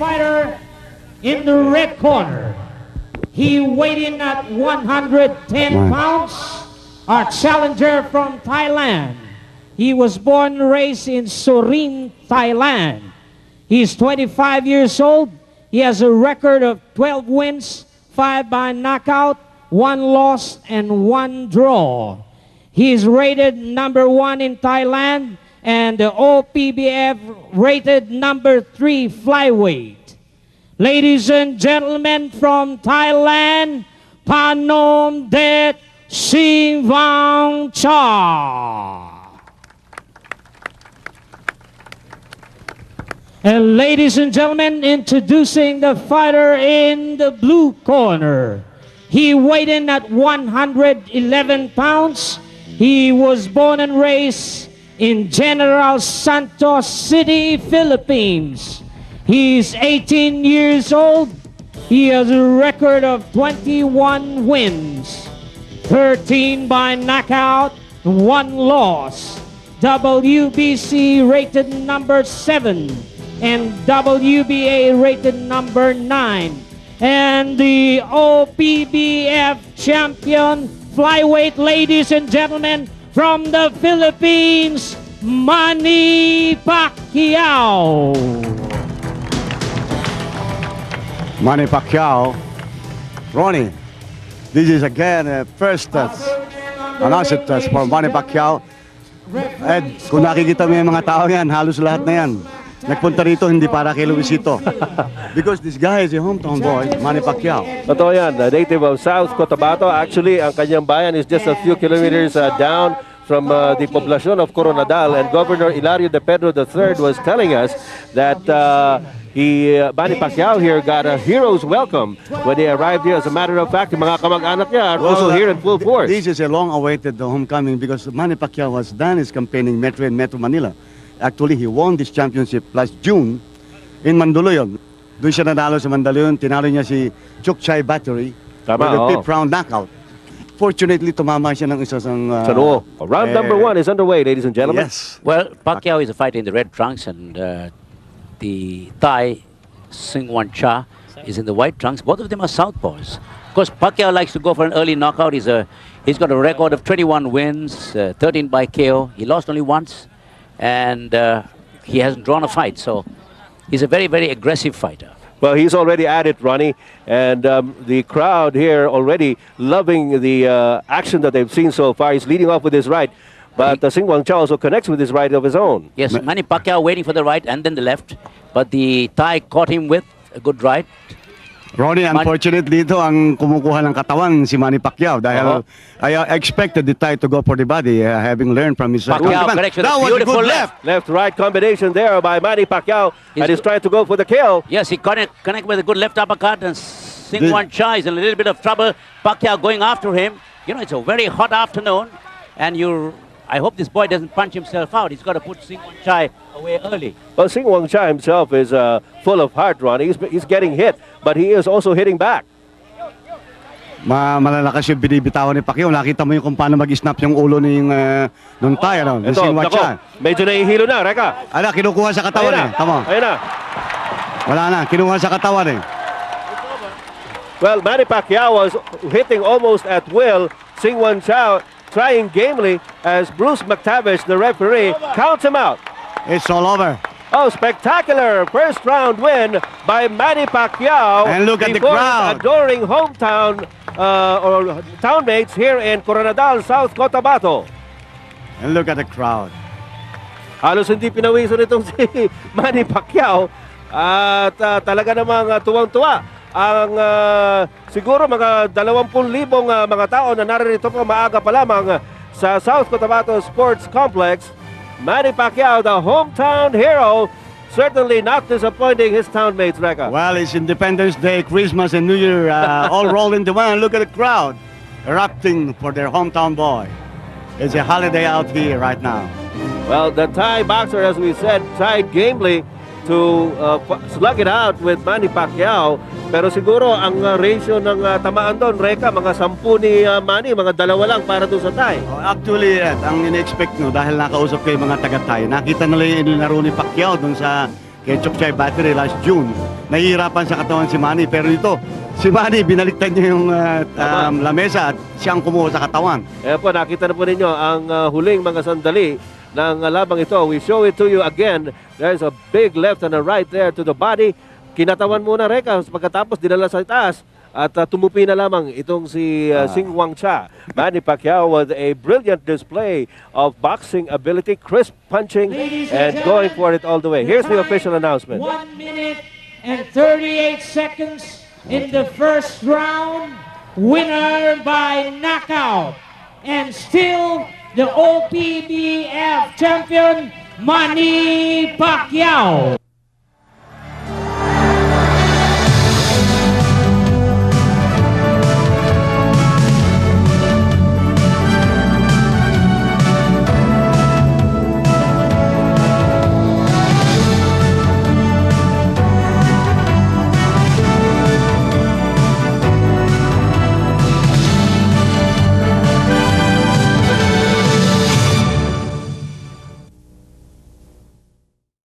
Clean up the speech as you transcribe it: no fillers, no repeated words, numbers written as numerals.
fighter in the red corner. He weighed in at 110 pounds. Our challenger from Thailand. He was born and raised in Surin, Thailand. He's 25 years old. He has a record of 12 wins, 5 by knockout, 1 loss, and 1 draw. He's rated number 1 in Thailand and the OPBF rated number 3 flyweight. Ladies and gentlemen from Thailand, Panom Det Singvangcha. And ladies and gentlemen, introducing the fighter in the blue corner. He weighed in at 111 pounds. He was born and raised in General Santos City, Philippines. He's 18 years old. He has a record of 21 wins, 13 by knockout, 1 loss. WBC rated number 7 and WBA rated number 9. And the OPBF champion flyweight, ladies and gentlemen, from the Philippines, Manny Pacquiao. Manny Pacquiao. Ronnie, this is again first announced for Manny Pacquiao. Ed, kung nakikita mo yung mga tao yan, halos lahat na yan. Nagpunta rito hindi para kay Luisito. Because this guy is a hometown boy, Manny Pacquiao. Totoo yan, native of South Cotabato. Actually, ang kanyang bayan is just a few kilometers down from the poblacion of Coronadal. And Governor Hilario de Pedro III was telling us that Manny Pacquiao here got a hero's welcome when they arrived here. As a matter of fact, yung mga kamag-anak niya are also here in full force. This is a long-awaited homecoming because Manny Pacquiao was done his campaigning Metro in Metro Manila. Actually, he won this championship last June in Mandaluyong. Doon siya nanalo sa Mandaluyong. Tinalo niya si Chukchay Battery with a 5th round knockout. Fortunately, tumama siya ng isa sang... Round number 1 is underway, ladies and gentlemen. Yes. Well, Pacquiao is a fighter in the red trunks, and the Thai Singwan Cha is in the white trunks. Both of them are southpaws. Of course, Pacquiao likes to go for an early knockout. He's got a record of 21 wins, 13 by KO. He lost only once, and he hasn't drawn a fight. So he's a very, very aggressive fighter. Well, he's already at it, Ronnie, and the crowd here already loving the action that they've seen so far. He's leading off with his right, but Singwang Cha also connects with his right of his own. Yes, Manny Pacquiao waiting for the right and then the left, but the Thai caught him with a good right. Ronnie, unfortunately dito ang kumukuha ng katawan si Manny Pacquiao dahil I expected the Thai to go for the body, having learned from his Pacquiao, countryman. that was a good left. Left-right combination there by Manny Pacquiao, and he's trying to go for the kill. Yes, he connect with a good left uppercut, and Singwan Cha is in a little bit of trouble. Pacquiao going after him. You know, it's a very hot afternoon, and I hope this boy doesn't punch himself out. He's got to put Singwan Cha away early. Well, Singwang Cha himself is full of heart, Ronnie. He's getting hit, but he is also hitting back. Malalakas yung binibitawan ni Pacquiao. Nakita mo yung kung paano mag-snap yung ulo nung Thai, ng Singwan Cha. Medyo nahihilo na, Reka. Kinukuha sa katawan eh. Tama. Ayun na. Wala na, kinuha sa katawan eh. Well, Manny Pacquiao was hitting almost at will. Singwan Cha trying gamely as Bruce McTavish, the referee, counts him out. It's all over. Oh, spectacular first round win by Manny Pacquiao. And look at the before crowd. His adoring hometown or townmates here in Coronadal, South Cotabato. And look at the crowd. Halos hindi pinawisan itong si Manny Pacquiao. At talaga namang tuwang-tuwa ang siguro mga 20,000 mga tao na naririto pa maaga pa lamang sa South Cotabato Sports Complex. Manny Pacquiao, the hometown hero, certainly not disappointing his townmates, Reka. Well, it's Independence Day, Christmas, and New Year all rolled into one. Look at the crowd erupting for their hometown boy. It's a holiday out here right now. Well, the Thai boxer, as we said, tried gamely to slug it out with Manny Pacquiao. Pero siguro ang ratio ng tamaan doon, Reka, mga 10 ni Manny, mga 2 lang para doon sa Thai. Actually, ang in-expect nyo, dahil nakausap kayo mga taga-Thai, nakita nila yung inilaro ni Pacquiao doon sa kay Chokchay Battery last June. Nahihirapan sa katawan si Manny, pero ito, si Manny, binaliktad niya yung lamesa at siyang kumuha sa katawan. Ayan po, nakita na po ninyo ang huling mga sandali ng labang ito. We show it to you again. There's a big left and a right there to the body. Kinatawan muna Reka, pagkatapos dinala sa taas. At tumupi na lamang itong si Singwang Cha. Manny Pacquiao with a brilliant display of boxing ability, crisp punching, and going for it all the way. Here's the official announcement. 1 minute and 38 seconds in the first round. Winner by knockout. And still the OPBF champion, Manny Pacquiao.